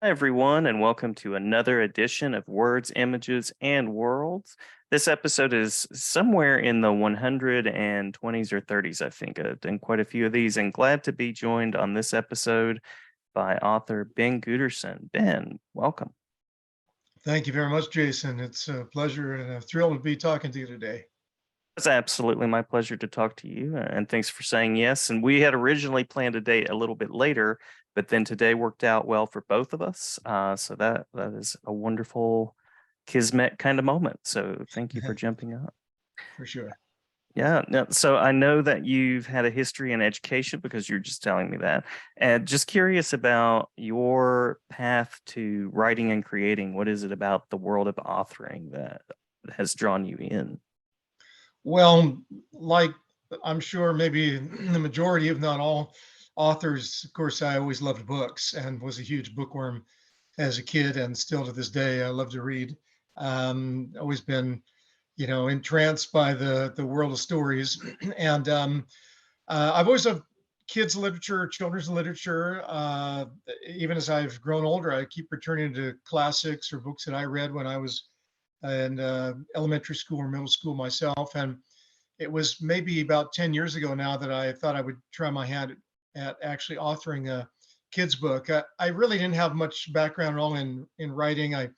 Hi, everyone, and welcome to another edition of Words, Images, and Worlds. This episode is somewhere in the 120s or 30s, I think. I've done quite a few of these, and glad to be joined on this episode by author Ben Guterson. Ben, welcome. Thank you very much, Jason. It's a pleasure and a thrill to be talking to you today. It's absolutely my pleasure to talk to you, and thanks for saying yes. And we had originally planned a date a little bit later, but then today worked out well for both of us. So that is a wonderful kismet kind of moment. So thank you for jumping up. For sure. Yeah. So I know that you've had a history in education because you're just telling me that. And just curious about your path to writing and creating. What is it about the world of authoring that has drawn you in? Well, like I'm sure maybe the majority, if not all, authors, of course, I always loved books and was a huge bookworm as a kid, and still to this day, I love to read. Always been, entranced by the world of stories, and I've always loved kids literature, children's literature. Even as I've grown older, I keep returning to classics or books that I read when I was in elementary school or middle school myself. And it was maybe about 10 years ago now that I thought I would try my hand at actually authoring a kid's book. I really didn't have much background at all in writing. I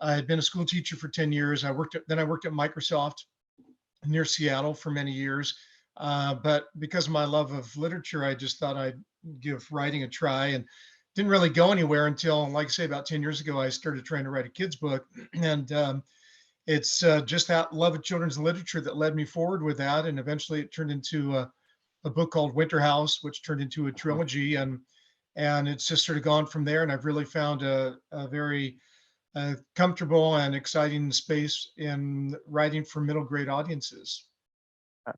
had been a school teacher for 10 years. I worked at Microsoft near Seattle for many years. But because of my love of literature, I just thought I'd give writing a try and didn't really go anywhere until, like I say, about 10 years ago, I started trying to write a kid's book. And it's just that love of children's literature that led me forward with that. And eventually it turned into a book called Winter House, which turned into a trilogy. And it's just sort of gone from there. And I've really found a very comfortable and exciting space in writing for middle grade audiences.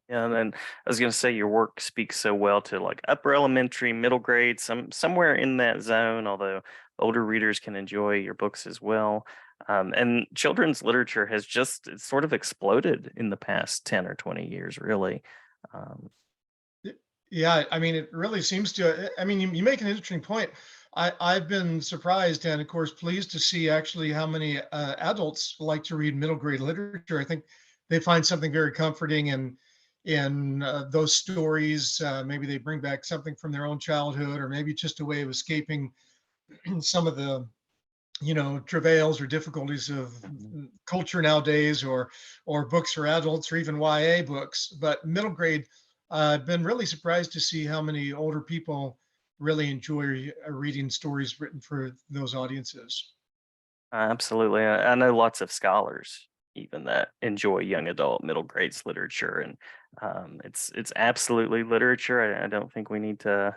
Yeah, and then I was going to say your work speaks so well to like upper elementary, middle grade, somewhere in that zone. Although older readers can enjoy your books as well. And children's literature has just it's sort of exploded in the past 10 or 20 years, really. Um, Yeah, I mean, it really seems to. I mean, you make an interesting point. I've been surprised and, of course, pleased to see actually how many adults like to read middle grade literature. I think they find something very comforting in those stories. Maybe they bring back something from their own childhood, or maybe just a way of escaping some of the travails or difficulties of mhm. culture nowadays, or books for adults, or even YA books. But middle grade, I've been really surprised to see how many older people really enjoy reading stories written for those audiences. Absolutely. I know lots of scholars even that enjoy young adult middle grades literature, and it's absolutely literature. I don't think we need to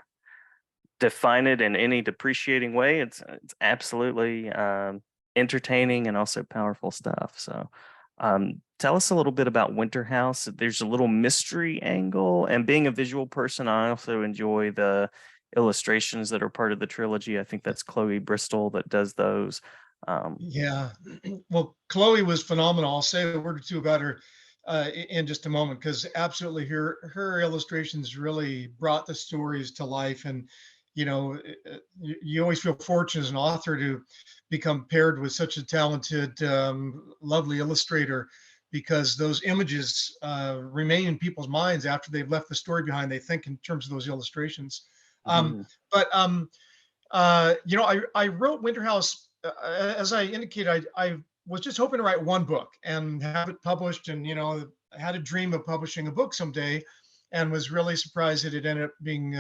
define it in any depreciating way. It's absolutely entertaining and also powerful stuff. So, tell us a little bit about Winter House. There's a little mystery angle, and being a visual person, I also enjoy the illustrations that are part of the trilogy. I think that's Chloe Bristol that does those. Um, Yeah. Well, Chloe was phenomenal. I'll say a word or two about her in just a moment, because absolutely her illustrations really brought the stories to life. And you always feel fortunate as an author to become paired with such a talented, lovely illustrator, because those images remain in people's minds after they've left the story behind. They think in terms of those illustrations. Um, mhm. but I wrote Winter House, as I indicated. I was just hoping to write one book and have it published, and I had a dream of publishing a book someday, and was really surprised that it ended up being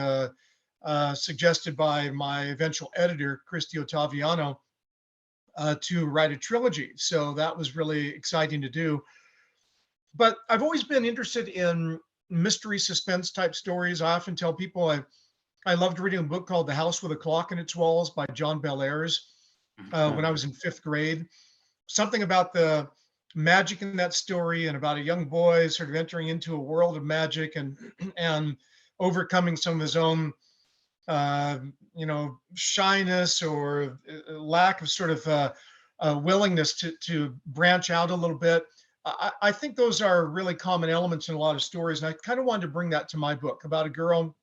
suggested by my eventual editor, Christy Ottaviano, to write a trilogy. So that was really exciting to do. But I've always been interested in mystery suspense type stories. I often tell people I loved reading a book called The House with a Clock in Its Walls by John Bellairs when I was in fifth grade. Something about the magic in that story, and about a young boy sort of entering into a world of magic, and overcoming some of his own shyness, or lack of sort of willingness to branch out a little bit. I think those are really common elements in a lot of stories, and I kind of wanted to bring that to my book about a girl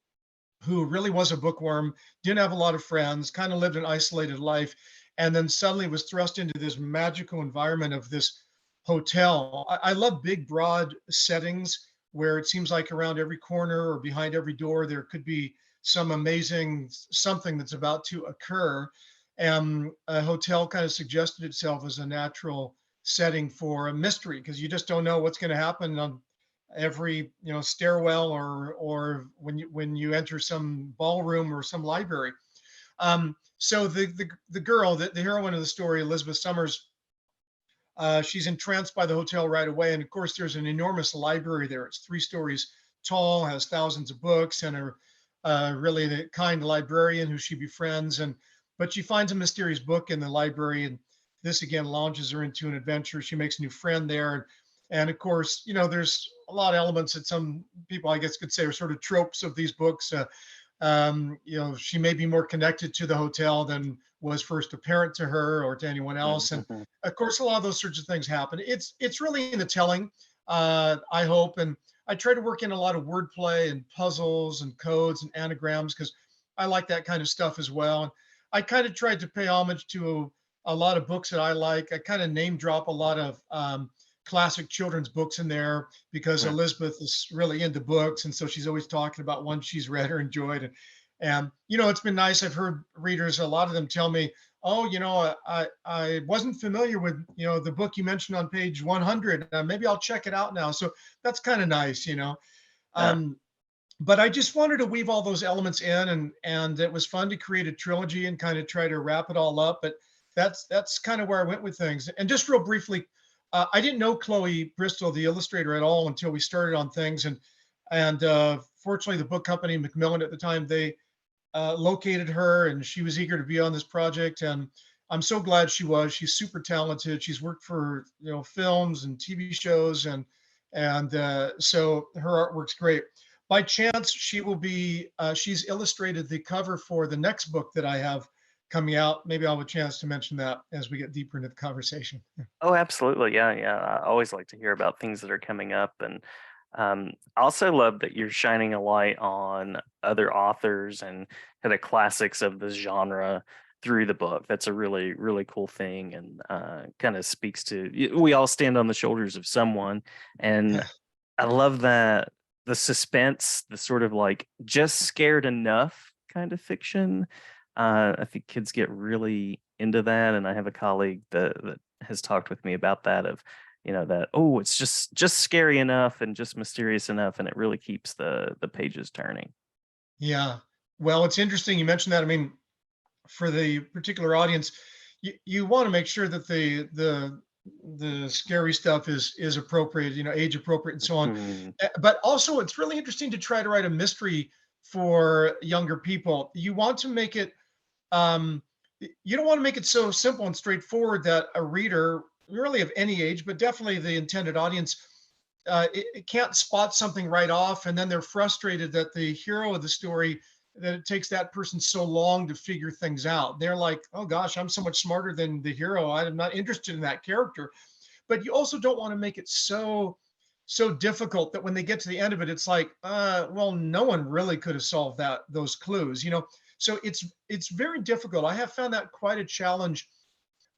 who really was a bookworm, didn't have a lot of friends, kind of lived an isolated life, and then suddenly was thrust into this magical environment of this hotel. I love big, broad settings where it seems like around every corner or behind every door there could be some amazing something that's about to occur. And a hotel kind of suggested itself as a natural setting for a mystery because you just don't know what's going to happen on every stairwell or when you enter some ballroom or some library. So the girl, the heroine of the story, Elizabeth Summers, she's entranced by the hotel right away, and of course there's an enormous library there. It's 3 stories tall, has thousands of books, and a really the kind librarian who she befriends. And but she finds a mysterious book in the library, and this again launches her into an adventure. She makes a new friend there, and of course, there's a lot of elements that some people, I guess, could say are sort of tropes of these books. She may be more connected to the hotel than was first apparent to her or to anyone else. And Mhm. of course, a lot of those sorts of things happen. It's really in the telling, I hope. And I try to work in a lot of wordplay and puzzles and codes and anagrams because I like that kind of stuff as well. And I kind of tried to pay homage to a lot of books that I like. I kind of name drop a lot of classic children's books in there because Yeah. Elizabeth is really into books, and so she's always talking about one she's read or enjoyed. And it's been nice. I've heard readers, a lot of them tell me, "Oh, I wasn't familiar with the book you mentioned on page 100. Maybe I'll check it out now." So that's kind of nice. Yeah. Um, but I just wanted to weave all those elements in, and it was fun to create a trilogy and kind of try to wrap it all up. But that's kind of where I went with things. And just real briefly, I didn't know Chloe Bristol, the illustrator, at all until we started on things. And fortunately, the book company Macmillan at the time, they located her, and she was eager to be on this project. And I'm so glad she was. She's super talented. She's worked for films and TV shows, and so her artwork's great. By chance, she's illustrated the cover for the next book that I have coming out. Maybe I'll have a chance to mention that as we get deeper into the conversation. Oh, absolutely. Yeah, yeah. I always like to hear about things that are coming up, and I also love that you're shining a light on other authors and kind of classics of this genre through the book. That's a really, really cool thing, and kind of speaks to we all stand on the shoulders of someone, and I love that the suspense, the sort of like just scared enough kind of fiction. I think kids get really into that, and I have a colleague that has talked with me about that of, that oh, it's just scary enough and just mysterious enough, and it really keeps the pages turning. Yeah. Well, it's interesting you mentioned that. I mean, for the particular audience, you want to make sure that the scary stuff is appropriate, age appropriate and so on. Mhm. But also, it's really interesting to try to write a mystery for younger people. You want to make it um, you don't want to make it so simple and straightforward that a reader, really of any age, but definitely the intended audience, it can't spot something right off, and then they're frustrated that the hero of the story, that it takes that person so long to figure things out. They're like, "Oh gosh, I'm so much smarter than the hero. I'm not interested in that character." But you also don't want to make it so difficult that when they get to the end of it, it's like, well, no one really could have solved those clues. So it's very difficult. I have found that quite a challenge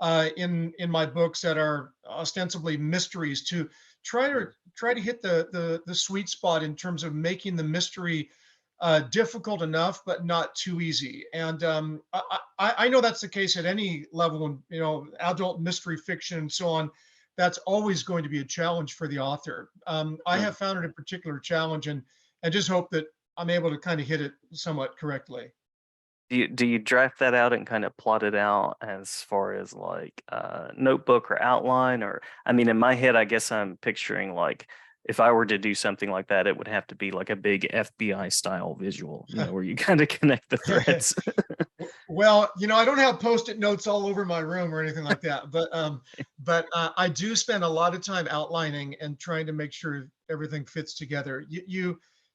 in my books that are ostensibly mysteries, to try to hit the sweet spot in terms of making the mystery difficult enough but not too easy. And I know that's the case at any level, in adult mystery fiction and so on. That's always going to be a challenge for the author. I have found it a particular challenge, and just hope that I'm able to kind of hit it somewhat correctly. Do you draft that out and kind of plot it out as far as like notebook or outline? Or I mean, in my head, I guess I'm picturing like if I were to do something like that, it would have to be like a big FBI style visual, where you kind of connect the threads. Well, I don't have post-it notes all over my room or anything like that, but I do spend a lot of time outlining and trying to make sure everything fits together.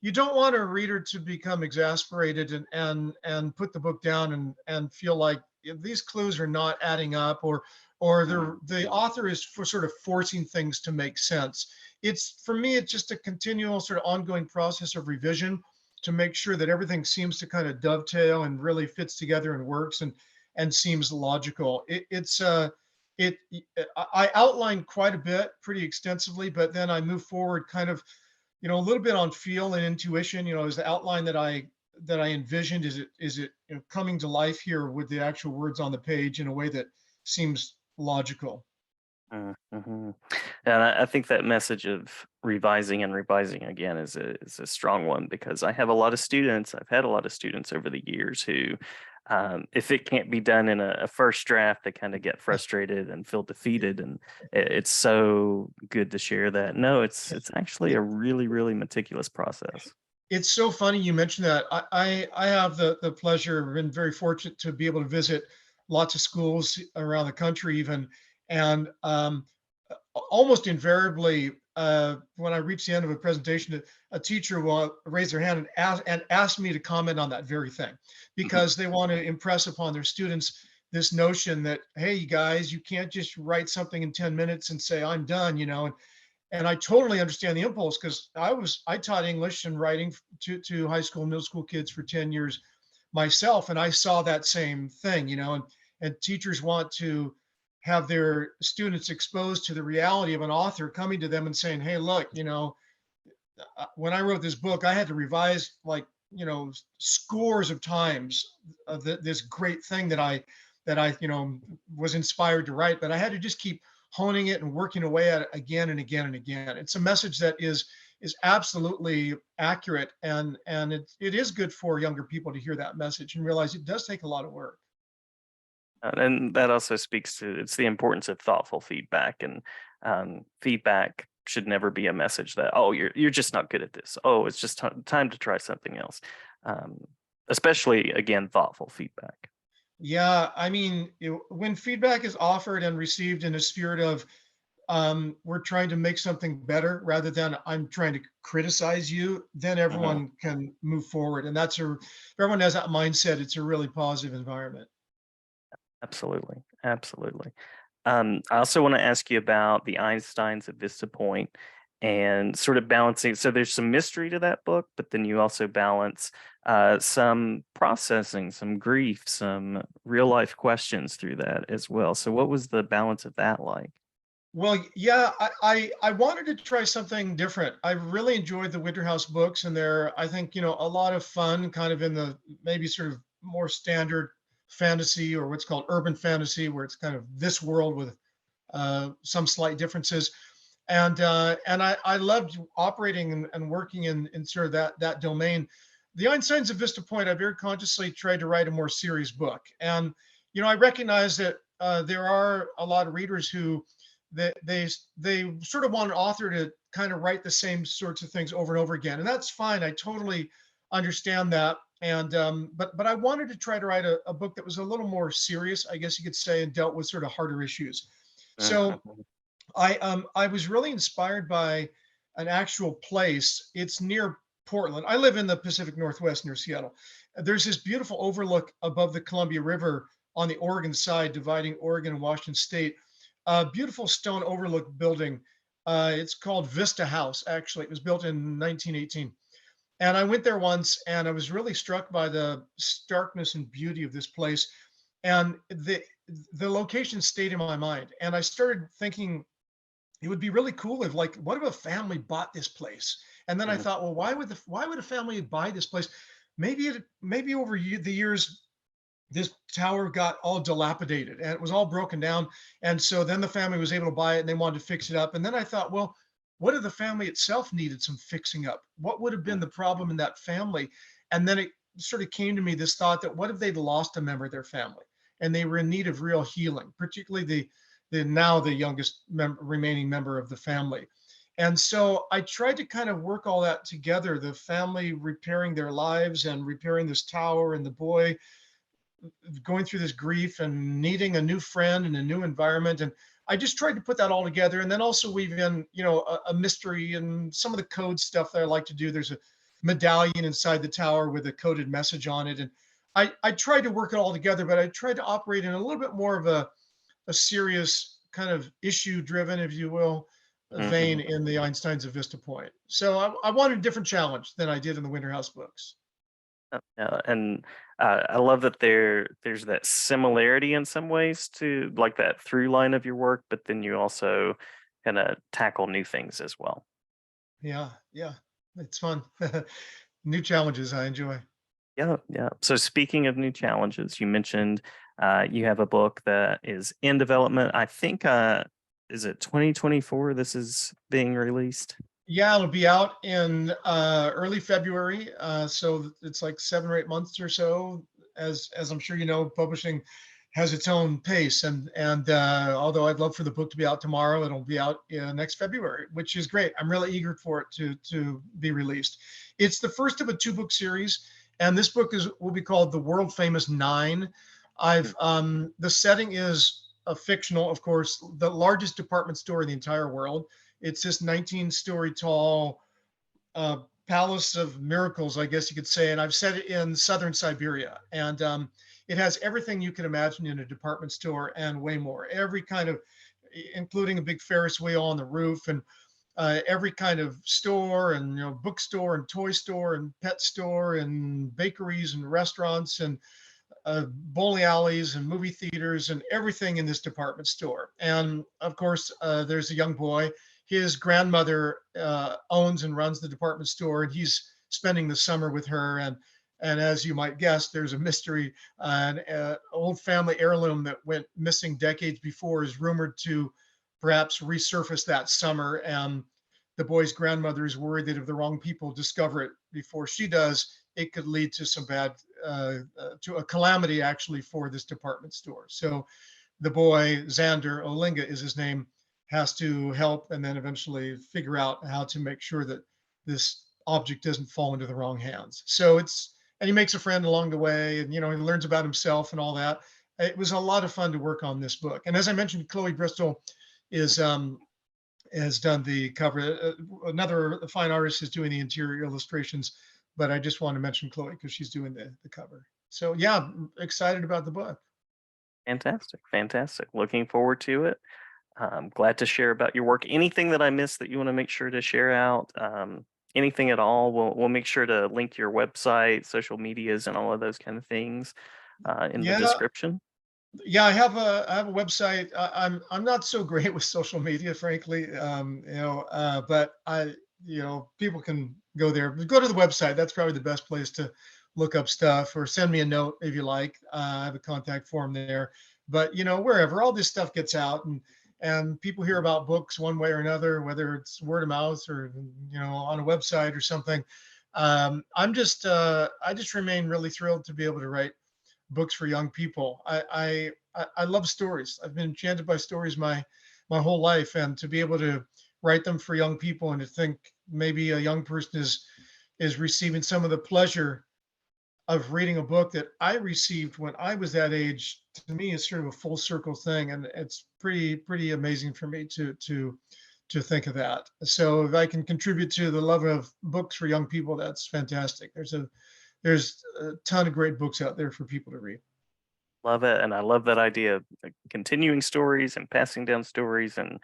You don't want a reader to become exasperated and put the book down and feel like these clues are not adding up, or Mm, the author is for sort of forcing things to make sense. For me, it's just a continual sort of ongoing process of revision. to make sure that everything seems to kind of dovetail and really fits together and works and seems logical. It I outlined quite a bit, pretty extensively, but then I move forward kind of, a little bit on feel and intuition. Is the outline that I envisioned, is it coming to life here with the actual words on the page in a way that seems logical? Mm-hmm. And I think that message of revising and revising again is a strong one, because I have a lot of students. I've had a lot of students over the years who, if it can't be done in a first draft, they kind of get frustrated and feel defeated. And it's so good to share that. No, it's actually a really, really meticulous process. It's so funny you mentioned that. I have the pleasure, been very fortunate to be able to visit lots of schools around the country even, and almost invariably, when I reach the end of a presentation, a teacher will raise their hand and ask me to comment on that very thing, Mhm. because they want to impress upon their students this notion that, hey, you guys, you can't just write something in 10 minutes and say I'm done, and I totally understand the impulse, because I taught English and writing to high school, middle school kids for 10 years myself, and I saw that same thing, and teachers want to have their students exposed to the reality of an author coming to them and saying, "Hey, look, when I wrote this book, I had to revise like scores of times this great thing that I was inspired to write, but I had to just keep honing it and working away at it again and again and again." It's a message that is absolutely accurate, and it is good for younger people to hear that message and realize it does take a lot of work. And that also speaks to it's the importance of thoughtful feedback, and feedback should never be a message that, oh, you're just not good at this, oh, it's just time to try something else. um, Especially, again, thoughtful feedback. Yeah, I mean, when feedback is offered and received in a spirit of, we're trying to make something better rather than I'm trying to criticize you, then Mhm. everyone can move forward. And if everyone has that mindset, it's a really positive environment. Absolutely, absolutely. I also want to ask you about the Einsteins at Vista Point, and sort of balancing. So there's some mystery to that book, but then you also balance some processing, some grief, some real life questions through that as well. So what was the balance of that like? Well, yeah, I wanted to try something different. I really enjoyed the Winter House books, and they're, I think, a lot of fun, kind of in the maybe sort of more standard fantasy, or what's called urban fantasy, where it's kind of this world with some slight differences. And I loved operating and working in sort of that domain. The Einsteins of Vista Point, I very consciously tried to write a more serious book, and I recognize that there are a lot of readers who they sort of want an author to kind of write the same sorts of things over and over again, and that's fine. I totally understand that. And but I wanted to try to write a book that was a little more serious, I guess you could say, and dealt with sort of harder issues. So Mhm. I was really inspired by an actual place. It's near Portland. I live in the Pacific Northwest near Seattle. There's this beautiful overlook above the Columbia River on the Oregon side, dividing Oregon and Washington State. A beautiful stone overlook building. It's called Vista House. Actually, it was built in 1918. And I went there once, and I was really struck by the starkness and beauty of this place. And the location stayed in my mind. And I started thinking it would be really cool if, like, what if a family bought this place? And then I Mhm. thought, well, why would a family buy this place? Maybe over the years this tower got all dilapidated and it was all broken down, and so then the family was able to buy it and they wanted to fix it up. And then I thought, well, what if the family itself needed some fixing up? What would have been the problem in that family? And then it sort of came to me, this thought, that what if they'd lost a member of their family and they were in need of real healing, particularly the now the youngest remaining member of the family. And so I tried to kind of work all that together, the family repairing their lives and repairing this tower, and the boy going through this grief and needing a new friend and a new environment. And I just tried to put that all together, and then also weave in, a mystery and some of the code stuff that I like to do. There's a medallion inside the tower with a coded message on it. And I tried to work it all together, but I tried to operate in a little bit more of a serious kind of issue driven, if you will, vein Mhm. in the Einstein's of Vista Point. So I wanted a different challenge than I did in the Winter House books. And I love that there's that similarity in some ways to like that through line of your work, but then you also kind of tackle new things as well. Yeah, yeah, it's fun. New challenges I enjoy. Yeah, yeah. So speaking of new challenges, you mentioned you have a book that is in development. I think is it 2024? This is being released. Yeah, it'll be out in early February. So it's like 7 or 8 months or so. As I'm sure you know, publishing has its own pace, and although I'd love for the book to be out tomorrow, it'll be out next February, which is great. I'm really eager for it to be released. It's the first of a 2 book series, and this book is will be called The World Famous Nine. Mm. I've The setting is a fictional, of course, the largest department store in the entire world. It's this 19-story tall uh, palace of miracles, I guess you could say. And I've set it in southern Siberia. And it has everything you can imagine in a department store and way more. Every kind of, including a big Ferris wheel on the roof, and every kind of store, and bookstore and toy store and pet store and bakeries and restaurants and bowling alleys and movie theaters and everything in this department store. And of course, there's a young boy. His grandmother owns and runs the department store, and he's spending the summer with her. And as you might guess, there's a mystery. An old family heirloom that went missing decades before is rumored to perhaps resurface that summer. And the boy's grandmother is worried that if the wrong people discover it before she does, it could lead to some bad to a calamity actually for this department store. So the boy, Xander Olinga is his name, has to help and then eventually figure out how to make sure that this object doesn't fall into the wrong hands. So and he makes a friend along the way, and he learns about himself and all that. It was a lot of fun to work on this book. And as I mentioned, Chloe Bristol is has done the cover. Another fine artist is doing the interior illustrations, but I just want to mention Chloe because she's doing the cover. So yeah, I'm excited about the book. Fantastic, fantastic. Looking forward to it. I'm glad to share about your work. Anything that I missed that you want to make sure to share out, anything at all, we'll make sure to link your website, social medias, and all of those kind of things in the Yeah, description. yeah, I have a website. I'm not so great with social media, frankly. But people can go there. Go to the website. That's probably the best place to look up stuff, or send me a note if you like. I have a contact form there. But wherever all this stuff gets out, and people hear about books one way or another, whether it's word of mouth or on a website or something. I just remain really thrilled to be able to write books for young people. I love stories. I've been enchanted by stories my whole life, and to be able to write them for young people, and to think maybe a young person is receiving some of the pleasure of reading a book that I received when I was that age, to me is sort of a full circle thing, and it's pretty amazing for me to think of that. So if I can contribute to the love of books for young people, that's fantastic. There's a ton of great books out there for people to read. Love it, and I love that idea of continuing stories and passing down stories, and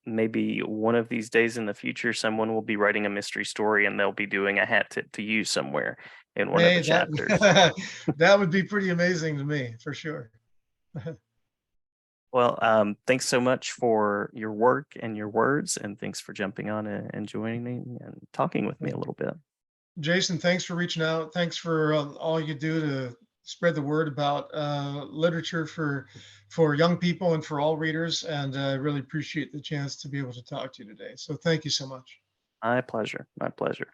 maybe one of these days in the future, someone will be writing a mystery story, and they'll be doing a hat tip to you somewhere in one of the Hey, chapters. that would be pretty amazing to me for sure. Well, thanks so much for your work and your words, and thanks for jumping on and joining me and talking with me a little bit. Jason, thanks for reaching out. Thanks for all you do to spread the word about literature for young people and for all readers. And I really appreciate the chance to be able to talk to you today. So thank you so much. My pleasure. My pleasure.